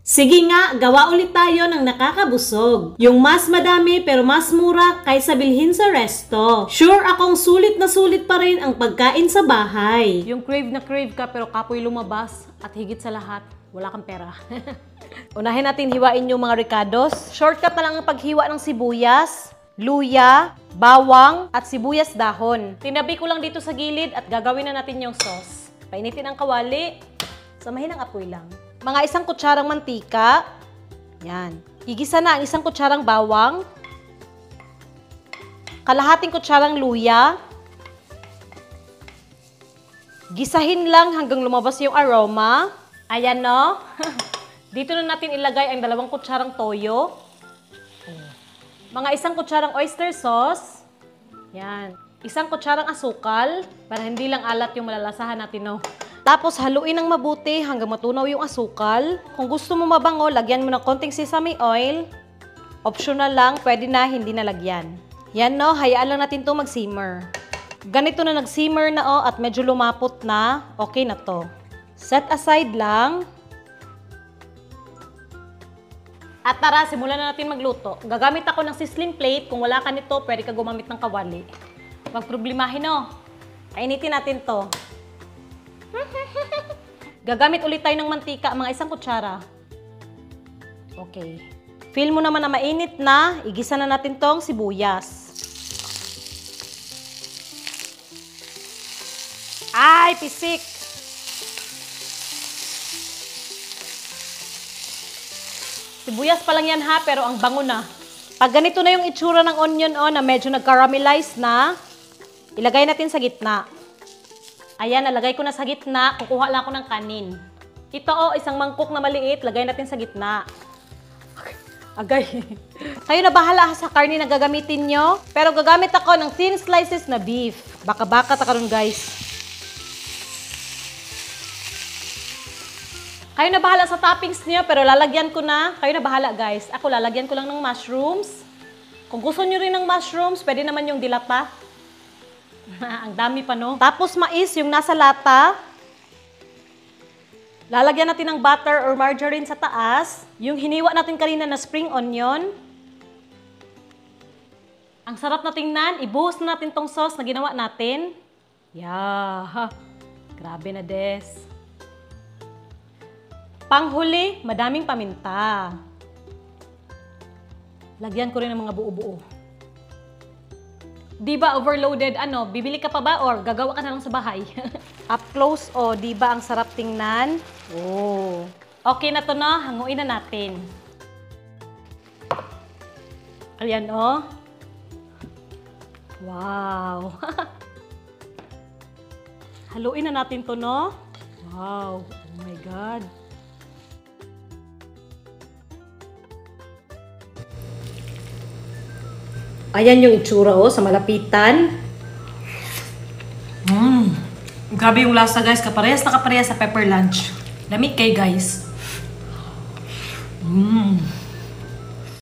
Sige nga, gawa ulit tayo ng nakakabusog. Yung mas madami pero mas mura kaysa bilhin sa resto. Sure akong sulit na sulit pa rin ang pagkain sa bahay. Yung crave na crave ka pero kapoy lumabas at higit sa lahat, wala kang pera. Unahin natin hiwain yung mga ricados. Shortcut na lang ang paghiwa ng sibuyas, luya, bawang at sibuyas dahon. Tinabi ko lang dito sa gilid at gagawin na natin yung sauce. Painitin ang kawali, samahin ang apoy lang. Mga 1 kutsarang mantika. Yan. Igisa na ang 1 kutsarang bawang. Kalahating kutsarang luya. Gisahin lang hanggang lumabas yung aroma. Ayan, no? Dito na natin ilagay ang 2 kutsarang toyo. Mga 1 kutsarang oyster sauce. Yan. 1 kutsarang asukal para hindi lang alat yung malalasahan natin, no? Tapos haluin ng mabuti hanggang matunaw yung asukal. Kung gusto mo mabango, lagyan mo ng konting sesame oil. Optional lang, pwede na, hindi na lagyan. Yan, no? Hayaan lang natin to mag-simmer. Ganito na nag-simmer na at medyo lumapot na, okay na to. Set aside lang. At tara, simulan na natin magluto. Gagamit ako ng sizzling plate. Kung wala ka nito, pwede ka gumamit ng kawali. Wag problemahin, no? Kainitin natin to. Gagamit ulit tayo ng mantika, mga 1 kutsara. Okay. Feel mo naman na mainit na, igisa na natin tong sibuyas. Ay, pisik! Sibuyas pa lang yan ha, pero ang bango na. Pag ganito na yung itsura ng onion na medyo nag-caramelize na, ilagay natin sa gitna. Ayan, nalagay ko na sa gitna. Kukuha lang ako ng kanin. Ito 1 mangkok na maliit, lagay natin sa gitna. Agay. Kayo na bahala sa karne na gagamitin nyo. Pero gagamit ako ng thin slices na beef. Baka-baka ta karon, guys. Kayo na bahala sa toppings nyo, pero lalagyan ko na. Kayo na bahala, guys. Ako lalagyan ko lang ng mushrooms. Kung gusto nyo rin ng mushrooms, pwede naman yung dilata. Ang dami pa, no? Tapos mais, yung nasa lata. Lalagyan natin ng butter or margarine sa taas. Yung hiniwa natin kanina na spring onion. Ang sarap na tingnan. Ibuhos na natin tong sauce na ginawa natin. Yeah. Grabe na, des. Panghuli, madaming paminta. Lagyan ko rin ng mga buo-buo. Di ba overloaded, bibili ka pa ba or gagawa ka na lang sa bahay? Up close, di ba ang sarap tingnan? Oh. Okay na to, no? Hanguin na natin. Ayan, Wow. Haluin na natin to, no? Wow. Oh my God. Ayan yung itsura sa malapitan. Grabe yung lasa, guys. Kaparehas na kaparehas sa pepper lunch. Lamig kay guys.